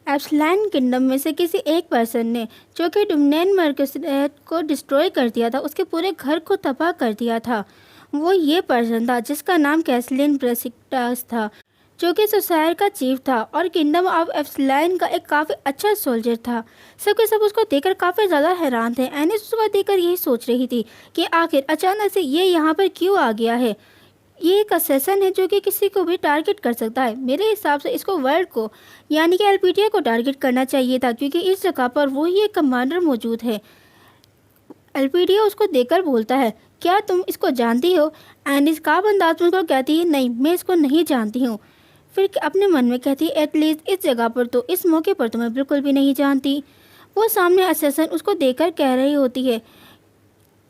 एप्सलैंड kingdom में से किसी एक पर्सन ने, जो कि डुमनेन मर्कसेट को डिस्ट्रॉय कर दिया था, उसके पूरे घर को तबाह कर दिया था। वो ये पर्सन था जिसका नाम कैसलिन ब्रेसिक्टास था, जो कि सोसायर का चीफ था और किंगडम ऑफ एप्सलैंड का एक काफ़ी अच्छा सोल्जर था। सबके सब उसको देखकर काफ़ी ज़्यादा हैरान थे। एनिस उसको देखकर यही सोच रही थी कि आखिर अचानक से ये यहाँ पर क्यों आ गया है। ये एक असैसन है जो कि किसी को भी टारगेट कर सकता है। मेरे हिसाब से इसको वर्ल्ड को यानी कि एलपीटीए को टारगेट करना चाहिए था, क्योंकि इस जगह पर वही एक कमांडर मौजूद है। एलपीटीए उसको देखकर बोलता है, क्या तुम इसको जानती हो? एंड इस काब अंदाज में उसको कहती है, नहीं मैं इसको नहीं जानती हूँ। फिर अपने मन में कहती है, एटलीस्ट इस जगह पर तो, इस मौके पर तो मैं बिल्कुल भी नहीं जानती। वो सामने असैसन उसको देखकर कह रही होती है,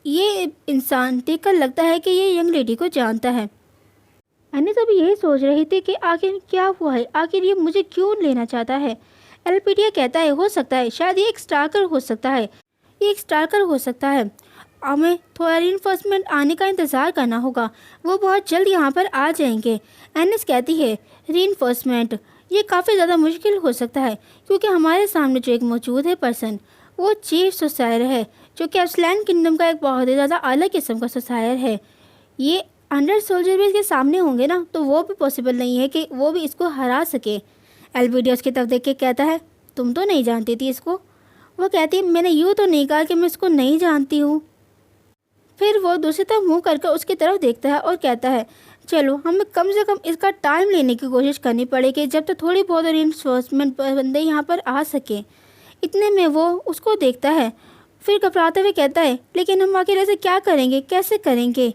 ये इंसान देखकर लगता है कि ये यंग लेडी को जानता है। एनिस अभी यही सोच रही थी कि आखिर क्या हुआ है, आखिर ये मुझे क्यों लेना चाहता है। एलपीटीए कहता है, हो सकता है शायद ये एक स्टार्कर हो सकता है, ये एक स्टार्कर हो सकता है। हमें थोड़ा रीइंफोर्समेंट आने का इंतज़ार करना होगा, वो बहुत जल्द यहाँ पर आ जाएंगे। एनिस कहती है, रीइंफोर्समेंट ये काफ़ी ज़्यादा मुश्किल हो सकता है, क्योंकि हमारे सामने जो एक मौजूद है पर्सन, वो चीफ सोसायर है, जो कि एप्सलैंड किंगडम का एक बहुत ही ज़्यादा अलग किस्म का सोसायर है। ये 100 सोल्जर भी इसके सामने होंगे ना, तो वो भी पॉसिबल नहीं है कि वो भी इसको हरा सके। एलवीडी उसकी तरफ देख के कहता है, तुम तो नहीं जानती थी इसको? वो कहती है, मैंने यूँ तो नहीं कहा कि मैं इसको नहीं जानती हूँ। फिर वो दूसरी तरफ मुँह करके उसकी तरफ देखता है और कहता है, चलो हमें कम से कम इसका टाइम लेने की कोशिश करनी पड़ेगी, जब तक थोड़ी बहुत रिइंफोर्समेंट बंदे यहाँ पर आ सके। इतने में वो उसको देखता है, फिर घबराते हुए कहता है, लेकिन हम आखिर ऐसे क्या करेंगे, कैसे करेंगे?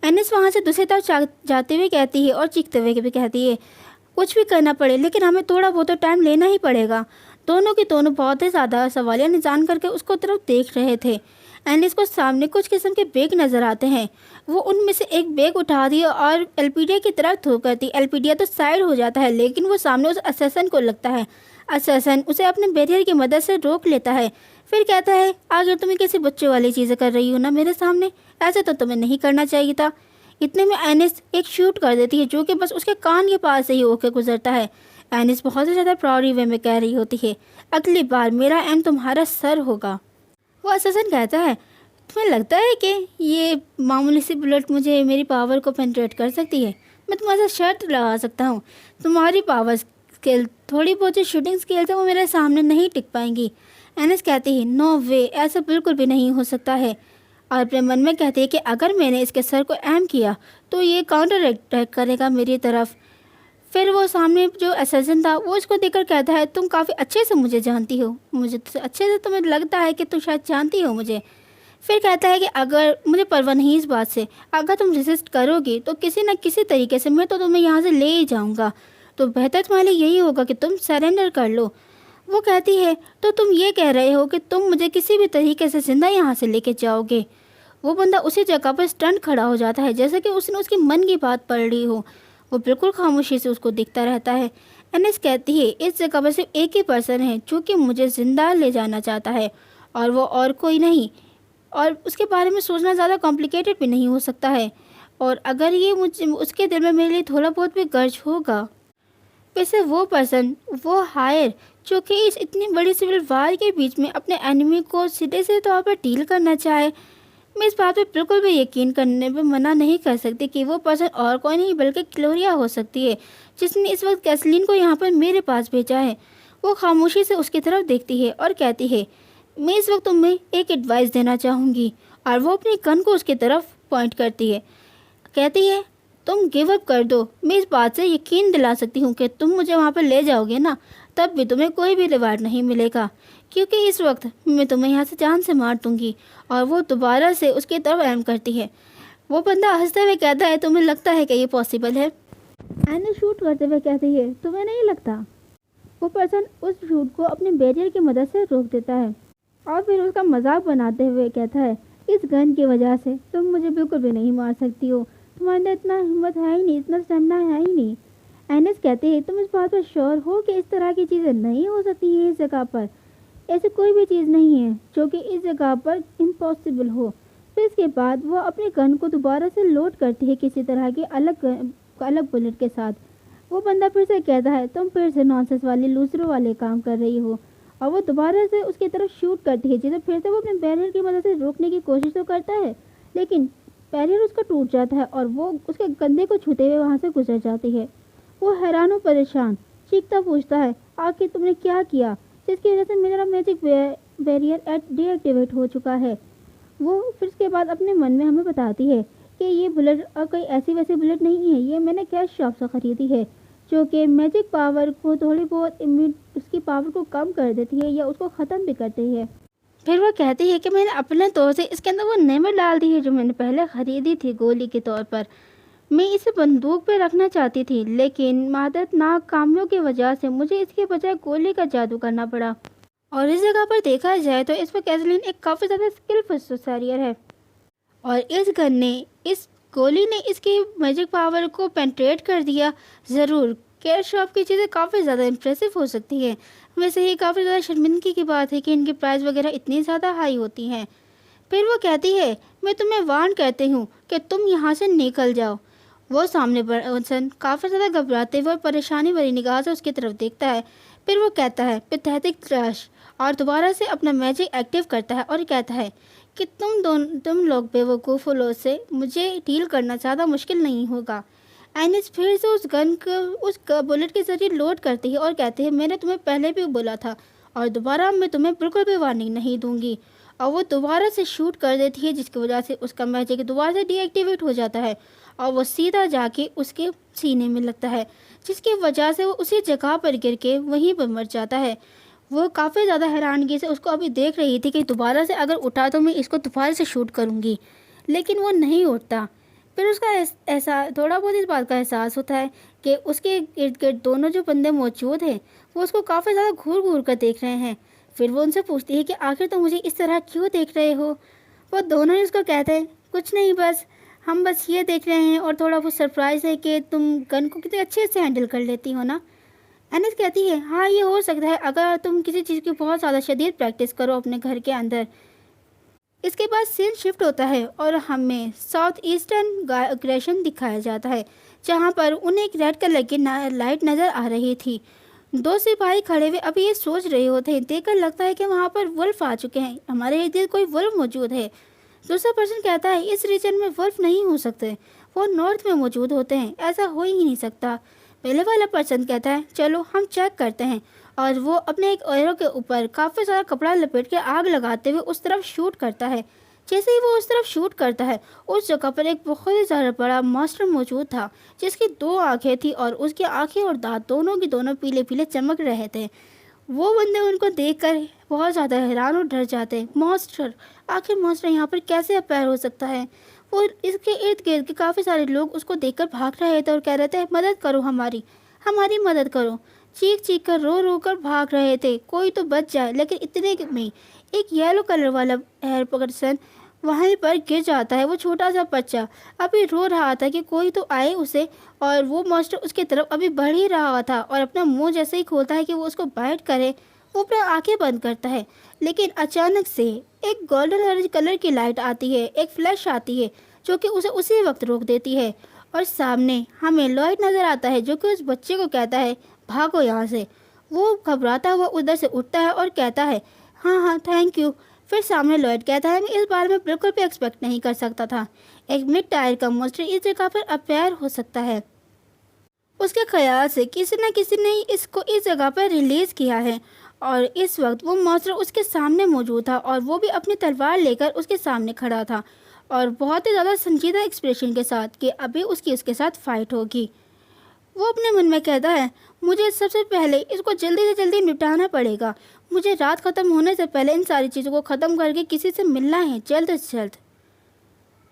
एनिस वहाँ से दूसरी तरफ जाते हुए कहती है और चीखते हुए भी कहती है, कुछ भी करना पड़े लेकिन हमें थोड़ा बहुत तो टाइम लेना ही पड़ेगा। दोनों के दोनों बहुत ही ज़्यादा सवालिया निशान करके उसको तरफ देख रहे थे। एनिस को सामने कुछ किस्म के बैग नज़र आते हैं। वो उनमें से एक बैग उठा दिया और एलपीडिया की तरफ थ्रो करती। एलपीडिया तो साइड हो जाता है, लेकिन वो सामने उस असैसन को लगता है। असैसन उसे अपने बैरियर की मदद से रोक लेता है। फिर कहता है, आखिर तुम्हें किसी बच्चे वाली चीज़ें कर रही हो ना मेरे सामने, ऐसे तो तुम्हें नहीं करना चाहिए था। इतने में एनिस एक शूट कर देती है, जो कि बस उसके कान के पास से ही होकर गुजरता है। एनिस बहुत ही ज़्यादा प्राउडी वे में कह रही होती है, अगली बार मेरा एम तुम्हारा सर होगा। वो असैसन कहता है, तुम्हें लगता है कि ये मामूली सी बुलेट मुझे मेरी पावर को पेनिट्रेट कर सकती है? मैं तुम्हारे साथ शर्त लगा सकता हूँ, तुम्हारी पावर स्किल, थोड़ी बहुत जो शूटिंग स्किल है वो मेरे सामने नहीं टिक पाएंगी। एनिस कहती है, नो वे, ऐसा बिल्कुल भी नहीं हो सकता है। और अपने मन में कहती है कि अगर मैंने इसके सर को एम किया तो ये काउंटर अटैक करेगा मेरी तरफ। फिर वो सामने जो असैसिन था वो इसको देखकर कहता है, तुम काफ़ी अच्छे से मुझे जानती हो, मुझे अच्छे से तुम्हें लगता है कि तुम शायद जानती हो मुझे। फिर कहता है कि अगर मुझे परवाह नहीं इस बात से, अगर तुम रेसिस्ट करोगी तो किसी न किसी तरीके से मैं तो तुम्हें यहाँ से ले ही जाऊँगा, तो बेहतर तुम्हारे लिए यही होगा कि तुम सरेंडर कर लो। वो कहती है, तो तुम ये कह रहे हो कि तुम मुझे किसी भी तरीके से ज़िंदा यहाँ से लेके जाओगे? वो बंदा उसी जगह पर स्टंट खड़ा हो जाता है, जैसे कि उसने उसके मन की बात पढ़ ली हो। वो बिल्कुल खामोशी से उसको दिखता रहता है। एनिस कहती है, इस जगह पर सिर्फ एक ही पर्सन है जो कि मुझे ज़िंदा ले जाना चाहता है, और वो और कोई नहीं, और उसके बारे में सोचना ज़्यादा कॉम्प्लिकेटेड भी नहीं हो सकता है। और अगर ये मुझे उसके दिल में मेरे लिए थोड़ा बहुत भी गर्ज होगा, वैसे वो पर्सन, वो हायर, जो कि इस इतनी बड़ी सिविल वार के बीच में अपने एनिमी को सीधे से तौर पर डील करना चाहे, मैं इस बात पे बिल्कुल भी यकीन करने पे मना नहीं कर सकती कि वो पर्सन और कोई नहीं बल्कि क्लोरिया हो सकती है, जिसने इस वक्त कैसलीन को यहाँ पर मेरे पास भेजा है। वो खामोशी से उसकी तरफ देखती है और कहती है, मैं इस वक्त तुम्हें एक एडवाइस देना चाहूँगी। और वो अपनी गन को उसकी तरफ पॉइंट करती है, कहती है, तुम गिव अप कर दो। मैं इस बात से यकीन दिला सकती हूँ कि तुम मुझे वहाँ पर ले जाओगे ना, तब भी तुम्हें कोई भी रिवार्ड नहीं मिलेगा, क्योंकि इस वक्त मैं तुम्हें यहाँ से जान से मार दूँगी। और वो दोबारा से उसकी तरफ एम करती है। वो बंदा हंसते हुए कहता है, तुम्हें लगता है कि ये पॉसिबल है? एने शूट करते हुए कहती है, तुम्हें नहीं लगता? वो पर्सन उस शूट को अपने बैरियर की मदद से रोक देता है और फिर उसका मजाक बनाते हुए कहता है, इस गन की वजह से तुम मुझे बिल्कुल भी नहीं मार सकती हो, तुम्हारे अंदर इतना हिम्मत है ही नहीं, इतना स्टेमिना है ही नहीं। एनिस कहते हैं, तुम इस बात पर श्योर हो कि इस तरह की चीज़ें नहीं हो सकती है इस जगह पर? ऐसी कोई भी चीज़ नहीं है जो कि इस जगह पर इम्पॉसिबल हो। फिर इसके बाद वो अपने गन को दोबारा से लोड करती है किसी तरह की अलग बुलेट के साथ। वो बंदा फिर से कहता है, तुम फिर से नॉनसेंस वाले लूजरों वाले काम कर रही हो। और वो दोबारा से उसकी तरफ शूट करती है, जिसे फिर से वो अपने बैरियर की मदद से रोकने की कोशिश तो करता है, लेकिन बैरियर उसका टूट जाता है और वो उसके कंधे को छूते हुए वहाँ से गुजर जाती है। वो हैरान और परेशान चीखता पूछता है, आखिर तुमने क्या किया जिसकी वजह से मेरा मैजिक बैरियर डीएक्टिवेट हो चुका है। वो फिर उसके बाद अपने मन में हमें बताती है कि ये बुलेट और कोई ऐसी वैसी बुलेट नहीं है, ये मैंने कैश शॉप से ख़रीदी है, जो कि मैजिक पावर को थोड़ी बहुत उसकी पावर को कम कर देती है या उसको ख़त्म भी करती है। फिर वो कहती है कि मैंने अपने तौर से इसके अंदर वो नेमर डाल दी है जो मैंने पहले ख़रीदी थी गोली के तौर पर। मैं इसे बंदूक पे रखना चाहती थी, लेकिन मदद नाकामियों की वजह से मुझे इसके बजाय गोली का जादू करना पड़ा। और इस जगह पर देखा जाए तो इस पर कैसलीन एक काफ़ी ज़्यादा स्किलफुल सुसारियर है, और इस गोली ने इसकी मैजिक पावर को पेंट्रेट कर दिया। ज़रूर केयर शॉप की चीज़ें काफ़ी ज़्यादा इंप्रेसिव हो सकती है, वैसे ही काफ़ी ज़्यादा शर्मिंदगी की बात है कि इनकी प्राइस वगैरह इतनी ज़्यादा हाई होती हैं। फिर वो कहती है, मैं तुम्हें वार्न करती हूँ कि तुम यहाँ से निकल जाओ। वो सामने बर्नसन काफ़ी ज़्यादा घबराते हुए और परेशानी भरी निगाह से उसकी तरफ देखता है। फिर वो कहता है, पैथेटिक ट्रैश, और दोबारा से अपना मैजिक एक्टिव करता है और कहता है कि तुम लोग बेवकूफ़ लोग से मुझे डील करना ज़्यादा मुश्किल नहीं होगा। एनिस फिर से उस बुलेट के ज़रिए लोड करती है और कहती है, मैंने तुम्हें पहले भी बोला था और दोबारा मैं तुम्हें बिल्कुल भी वार्निंग नहीं दूंगी। और वो दोबारा से शूट कर देती है, जिसकी वजह से उसका मैजिक दोबारा से डीएक्टिवेट हो जाता है और वो सीधा जाके उसके सीने में लगता है, जिसकी वजह से वो उसी जगह पर गिर के वहीं पर मर जाता है। वो काफ़ी ज़्यादा हैरानगी से उसको अभी देख रही थी कि दोबारा से अगर उठा तो मैं इसको दोबारा से शूट करूँगी, लेकिन वो नहीं उठता। फिर उसका ऐसा थोड़ा बहुत इस बात का एहसास होता है कि उसके इर्द गिर्द दोनों जो बंदे मौजूद हैं वो उसको काफ़ी ज़्यादा घूर घूर कर देख रहे हैं। फिर वो उनसे पूछती है कि आखिर तुम मुझे इस तरह क्यों देख रहे हो। वो दोनों ही उसको कहते हैं, कुछ नहीं, हम बस ये देख रहे हैं और थोड़ा बहुत सरप्राइज़ है कि तुम गन को कितने अच्छे से हैंडल कर लेती हो ना। एनिस कहती है, हाँ ये हो सकता है अगर तुम किसी चीज़ की बहुत ज़्यादा शदीद प्रैक्टिस करो अपने घर के अंदर। इसके बाद सीन शिफ्ट होता है और हमें साउथ ईस्टर्न अग्रेशन दिखाया जाता है, जहाँ पर उन्हें एक रेड कलर की लाइट नज़र आ रही थी। दो सिपाही खड़े हुए अभी ये सोच रहे होते हैं, देखकर लगता है कि वहाँ पर वुल्फ आ चुके हैं, हमारे इर्द गिर्द कोई वुल्फ मौजूद है। दूसरा पर्सन कहता है, इस रीजन में वुल्फ नहीं हो सकते, वो नॉर्थ में मौजूद होते हैं, ऐसा हो ही नहीं सकता। पहले वाला पर्सन कहता है, चलो हम चेक करते हैं, और वो अपने एक एरो के ऊपर काफ़ी सारा कपड़ा लपेट के आग लगाते हुए उस तरफ शूट करता है। जैसे ही वो उस तरफ शूट करता है, उस जगह पर एक बहुत ही ज़्यादा बड़ा मॉन्स्टर मौजूद था, जिसकी दो आंखें थी और उसकी आंखें और दांत दोनों की दोनों पीले पीले चमक रहे थे। वो बंदे उनको देखकर बहुत ज़्यादा हैरान और डर जाते हैं। मॉन्स्टर, आखिर मॉन्स्टर यहाँ पर कैसे अपैर हो सकता है। वो इसके इर्द गिर्द के काफ़ी सारे लोग उसको देखकर भाग रहे थे और कह रहे थे, मदद करो, हमारी हमारी मदद करो। चीख चीख कर रो रो कर भाग रहे थे, कोई तो बच जाए। लेकिन इतने में एक येलो कलर वाला हेयर पर्सन वहीं पर गिर जाता है। वो छोटा सा बच्चा अभी रो रहा था कि कोई तो आए उसे, और वो मॉन्स्टर उसकी तरफ अभी बढ़ ही रहा था और अपना मुंह जैसे ही खोलता है कि वो उसको बाइट करे, वो अपना आंखें बंद करता है। लेकिन अचानक से एक गोल्डन कलर की लाइट आती है, एक फ्लैश आती है जो कि उसे उसी वक्त रोक देती है, और सामने हमें लॉयड नज़र आता है जो कि उस बच्चे को कहता है, भागो यहाँ से। वो घबराता हुआ उधर से उठता है और कहता है, हाँ हाँ थैंक यू। फिर सामने लॉयड कहता है, मैं इस बारे में बिल्कुल भी एक्सपेक्ट नहीं कर सकता था, एक मिड टायर का मॉन्स्टर इस जगह पर अपीयर हो सकता है। उसके ख्याल से किसी न किसी ने इसको इस जगह पर रिलीज़ किया है, और इस वक्त वो मॉन्स्टर उसके सामने मौजूद था और वो भी अपनी तलवार लेकर उसके सामने खड़ा था, और बहुत ही ज़्यादा संजीदा एक्सप्रेशन के साथ कि अभी उसके साथ फाइट होगी। वो अपने मन में कहता है, मुझे सबसे पहले इसको जल्दी से जल्दी निपटाना पड़ेगा, मुझे रात ख़त्म होने से पहले इन सारी चीज़ों को ख़त्म करके किसी से मिलना है जल्द से जल्द।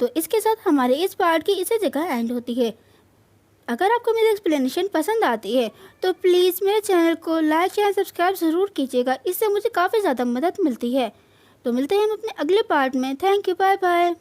तो इसके साथ हमारे इस पार्ट की इसी जगह एंड होती है। अगर आपको मेरी एक्सप्लेनेशन पसंद आती है तो प्लीज़ मेरे चैनल को लाइक या सब्सक्राइब ज़रूर कीजिएगा, इससे मुझे काफ़ी ज़्यादा मदद मिलती है। तो मिलते हैं हम अपने अगले पार्ट में। Thank you, bye bye.